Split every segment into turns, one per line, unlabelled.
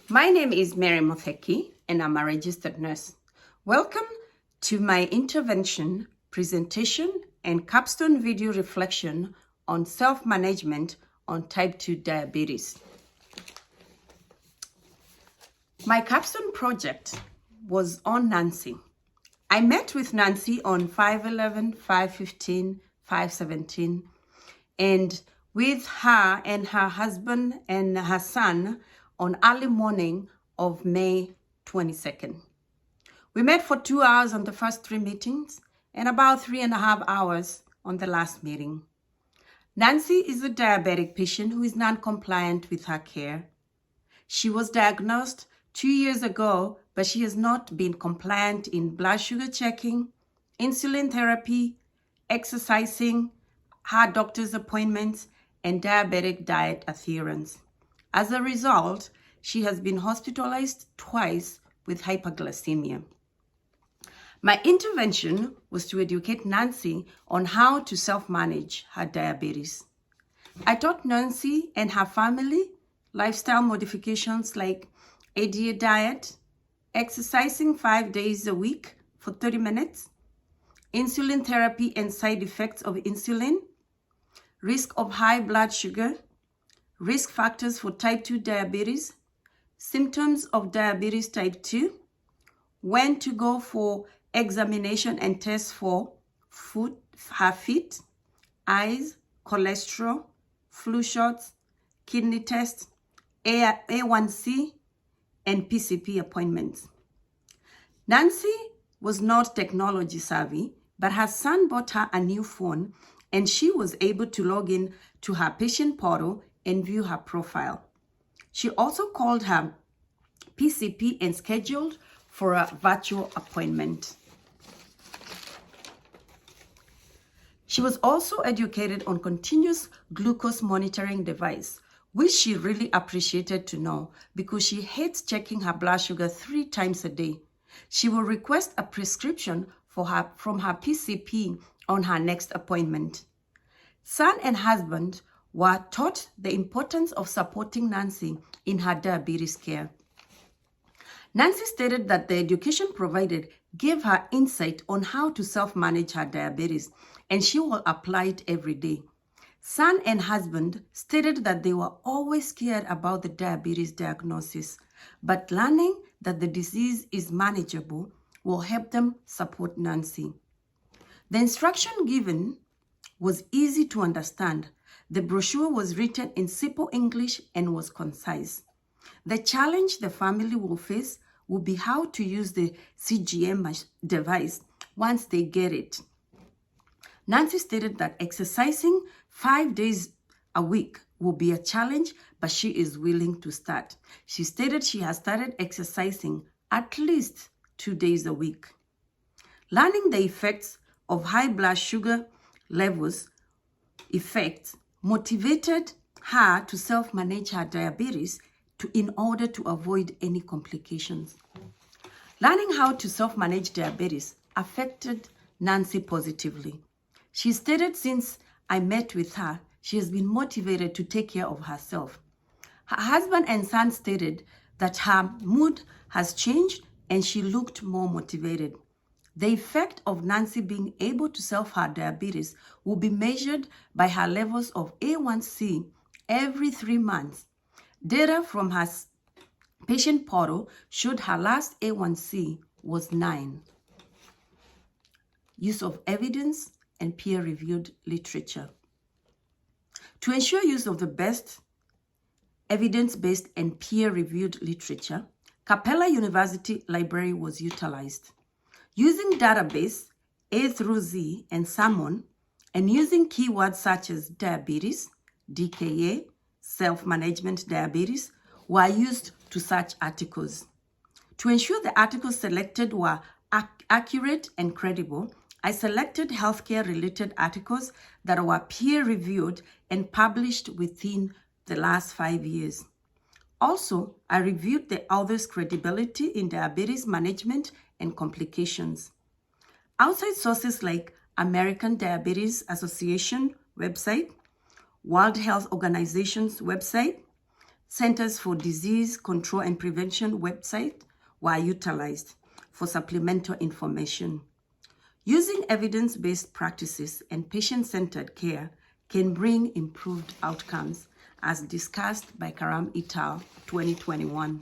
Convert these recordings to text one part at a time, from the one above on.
My name is Mary Mutheki, and I'm a registered nurse. Welcome to my intervention, presentation, and capstone video reflection on self-management on type 2 diabetes. My capstone project was on Nancy. I met with Nancy on 5/11, 5/15, 5/17, and with her and her husband and her son on early morning of May 22nd. We met for 2 hours on the first 3 meetings and about 3.5 hours on the last meeting. Nancy is a diabetic patient who is non-compliant with her care. She was diagnosed 2 years ago, but she has not been compliant in blood sugar checking, insulin therapy, exercising, her doctor's appointments, and diabetic diet adherence. As a result, she has been hospitalized twice with hyperglycemia. My intervention was to educate Nancy on how to self-manage her diabetes. I taught Nancy and her family lifestyle modifications like ADA diet, exercising 5 days a week for 30 minutes, insulin therapy and side effects of insulin, risk of high blood sugar, risk factors for type 2 diabetes, symptoms of diabetes type 2, when to go for examination and tests for foot, her feet, eyes, cholesterol, flu shots, kidney tests, A1C, and PCP appointments. Nancy was not technology savvy, but her son bought her a new phone and she was able to log in to her patient portal and view her profile. She also called her PCP and scheduled for a virtual appointment. She was also educated on continuous glucose monitoring device, which she really appreciated to know because she hates checking her blood sugar 3 times a day. She will request a prescription from her PCP on her next appointment. Son and husband were taught the importance of supporting Nancy in her diabetes care. Nancy stated that the education provided gave her insight on how to self-manage her diabetes, and she will apply it every day. Son and husband stated that they were always scared about the diabetes diagnosis, but learning that the disease is manageable will help them support Nancy. The instruction given was easy to understand. The brochure was written in simple English and was concise. The challenge the family will face will be how to use the CGM device once they get it. Nancy stated that exercising 5 days a week will be a challenge, but she is willing to start. She stated she has started exercising at least 2 days a week. Learning the effects of high blood sugar levels motivated her to self-manage her diabetes in order to avoid any complications. Learning how to self-manage diabetes affected Nancy positively. She stated since I met with her, she has been motivated to take care of herself. Her husband and son stated that her mood has changed and she looked more motivated. The effect of Nancy being able to solve her diabetes will be measured by her levels of A1C every 3 months. Data from her patient portal showed her last A1C was 9. Use of evidence and peer-reviewed literature. To ensure use of the best evidence-based and peer-reviewed literature, Capella University Library was utilized. Using database A through Z and Salmon, and using keywords such as diabetes, DKA, self-management diabetes, were used to search articles. To ensure the articles selected were accurate and credible, I selected healthcare-related articles that were peer-reviewed and published within the last 5 years. Also, I reviewed the author's credibility in diabetes management and complications. Outside sources like American Diabetes Association website, World Health Organization's website, Centers for Disease Control and Prevention website were utilized for supplemental information. Using evidence-based practices and patient-centered care can bring improved outcomes, as discussed by Karam et al. 2021.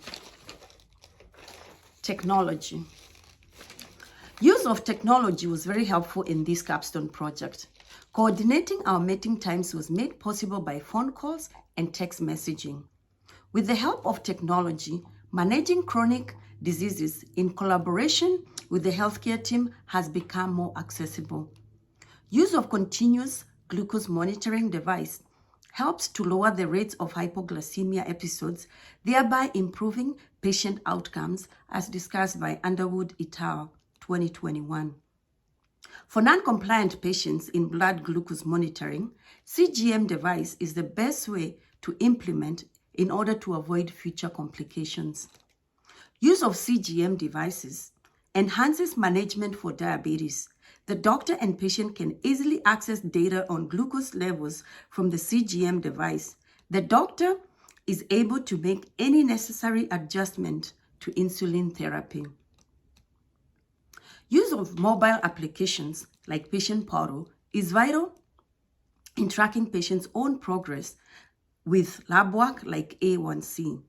Technology. Use of technology was very helpful in this Capstone project. Coordinating our meeting times was made possible by phone calls and text messaging. With the help of technology, managing chronic diseases in collaboration with the healthcare team has become more accessible. Use of continuous glucose monitoring device helps to lower the rates of hypoglycemia episodes, thereby improving patient outcomes, as discussed by Underwood et al. 2021. For non-compliant patients in blood glucose monitoring, CGM device is the best way to implement in order to avoid future complications. Use of CGM devices enhances management for diabetes. The doctor and patient can easily access data on glucose levels from the CGM device. The doctor is able to make any necessary adjustment to insulin therapy. Use of mobile applications like Patient Portal is vital in tracking patients' own progress with lab work like A1C.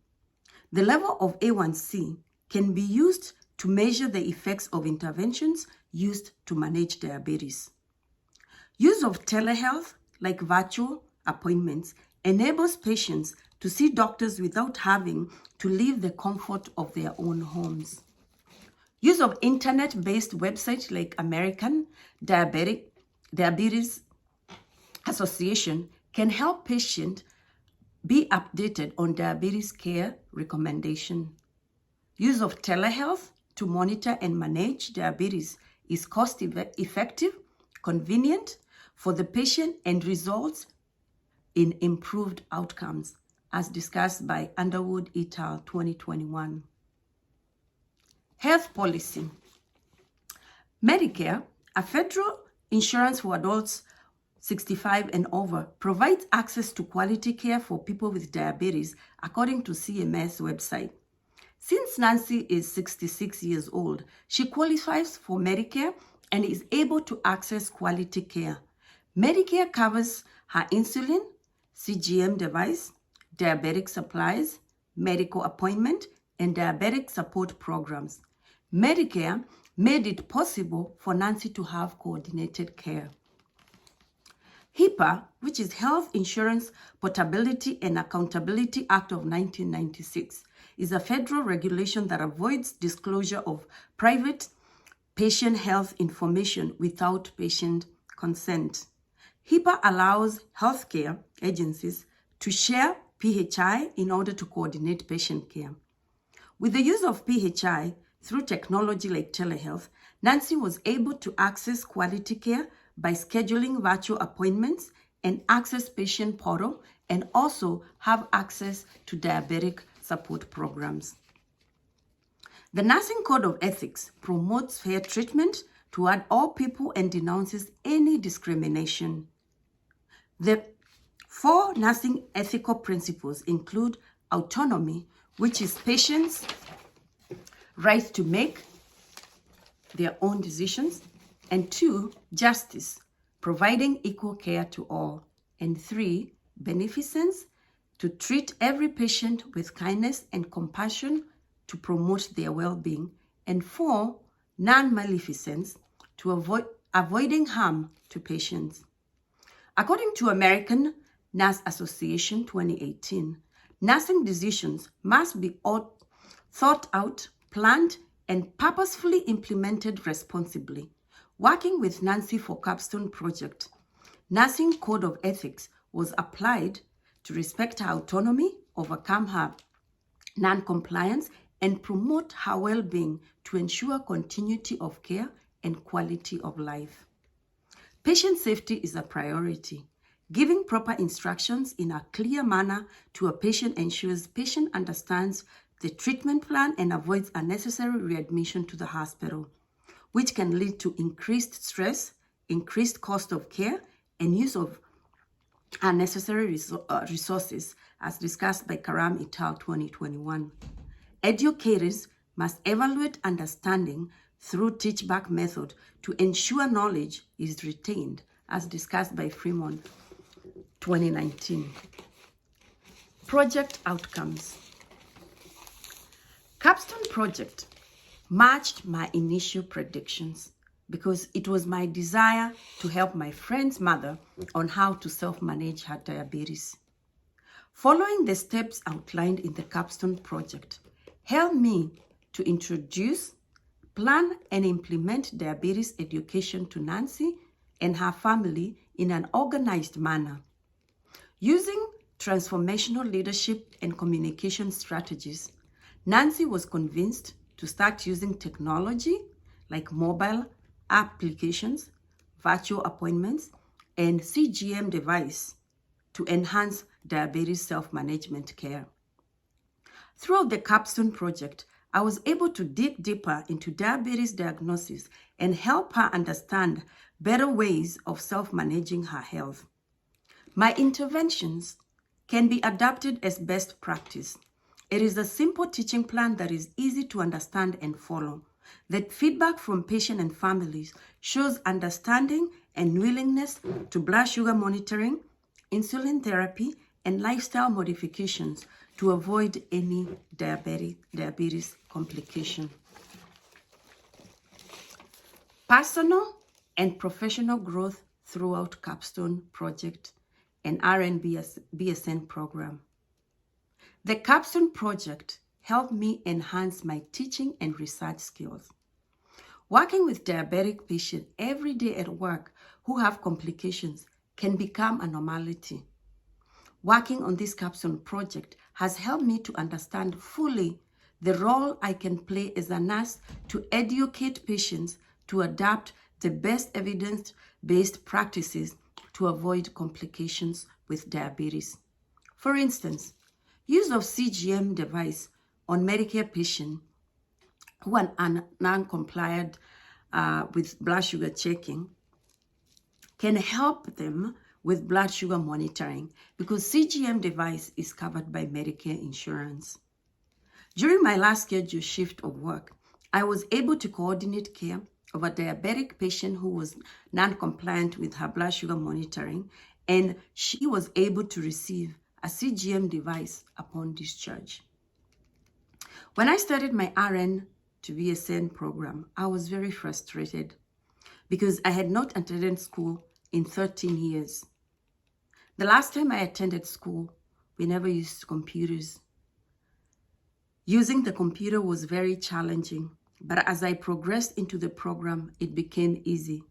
The level of A1C can be used to measure the effects of interventions used to manage diabetes. Use of telehealth like virtual appointments enables patients to see doctors without having to leave the comfort of their own homes. Use of internet-based websites like American Diabetes Association can help patients be updated on diabetes care recommendation. Use of telehealth to monitor and manage diabetes is cost-effective, convenient for the patient, and results in improved outcomes, as discussed by Underwood et al. 2021. Health policy. Medicare, a federal insurance for adults 65 and over, provides access to quality care for people with diabetes, according to CMS website. Since Nancy is 66 years old, she qualifies for Medicare and is able to access quality care. Medicare covers her insulin, CGM device, diabetic supplies, medical appointment, and diabetic support programs. Medicare made it possible for Nancy to have coordinated care. HIPAA, which is Health Insurance Portability and Accountability Act of 1996, is a federal regulation that avoids disclosure of private patient health information without patient consent. HIPAA allows healthcare agencies to share PHI in order to coordinate patient care. With the use of PHI through technology like telehealth, Nancy was able to access quality care by scheduling virtual appointments and access Patient Portal, and also have access to diabetic support programs. The Nursing Code of Ethics promotes fair treatment toward all people and denounces any discrimination. The 4 nursing ethical principles include autonomy, which is patients' right to make their own decisions, and 2, justice, providing equal care to all, and 3, beneficence, to treat every patient with kindness and compassion to promote their well-being, and 4, non-maleficence, to avoiding harm to patients. According to American Nurse Association 2018, nursing decisions must be thought out, planned, and purposefully implemented responsibly. Working with Nancy for Capstone project, Nursing Code of Ethics was applied to respect her autonomy, overcome her non-compliance, and promote her well-being to ensure continuity of care and quality of life. Patient safety is a priority. Giving proper instructions in a clear manner to a patient ensures patient understands the treatment plan and avoids unnecessary readmission to the hospital, which can lead to increased stress, increased cost of care, and use of and necessary resources as discussed by Karam et al. 2021. Educators must evaluate understanding through teach-back method to ensure knowledge is retained as discussed by Fremont 2019. Project outcomes. Capstone project matched my initial predictions because it was my desire to help my friend's mother on how to self-manage her diabetes. Following the steps outlined in the Capstone project helped me to introduce, plan, and implement diabetes education to Nancy and her family in an organized manner. Using transformational leadership and communication strategies, Nancy was convinced to start using technology like mobile applications, virtual appointments, and CGM device to enhance diabetes self-management care. Throughout the Capstone project, I was able to dig deeper into diabetes diagnosis and help her understand better ways of self-managing her health. My interventions can be adapted as best practice. It is a simple teaching plan that is easy to understand and follow. The feedback from patients and families shows understanding and willingness to blood sugar monitoring, insulin therapy, and lifestyle modifications to avoid any diabetes complication. Personal and professional growth throughout Capstone project and RN-BSN program. The Capstone project helped me enhance my teaching and research skills. Working with diabetic patients every day at work who have complications can become a normality. Working on this Capstone project has helped me to understand fully the role I can play as a nurse to educate patients to adapt the best evidence-based practices to avoid complications with diabetes. For instance, use of CGM device on Medicare patients who are non-compliant with blood sugar checking can help them with blood sugar monitoring because CGM device is covered by Medicare insurance. During my last scheduled shift of work, I was able to coordinate care of a diabetic patient who was non-compliant with her blood sugar monitoring, and she was able to receive a CGM device upon discharge. When I started my RN to BSN program, I was very frustrated because I had not attended school in 13 years. The last time I attended school, we never used computers. Using the computer was very challenging, but as I progressed into the program, it became easy.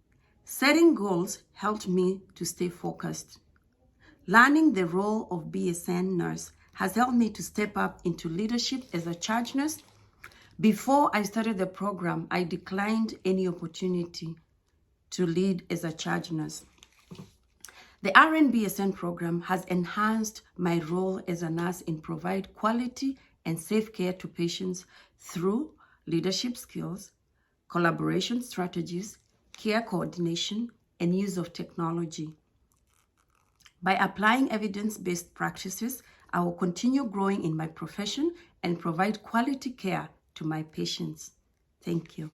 Setting goals helped me to stay focused. Learning the role of BSN nurse has helped me to step up into leadership as a charge nurse. Before I started the program, I declined any opportunity to lead as a charge nurse. The RN-BSN program has enhanced my role as a nurse in provide quality and safe care to patients through leadership skills, collaboration strategies, care coordination, and use of technology. By applying evidence-based practices, I will continue growing in my profession and provide quality care to my patients. Thank you.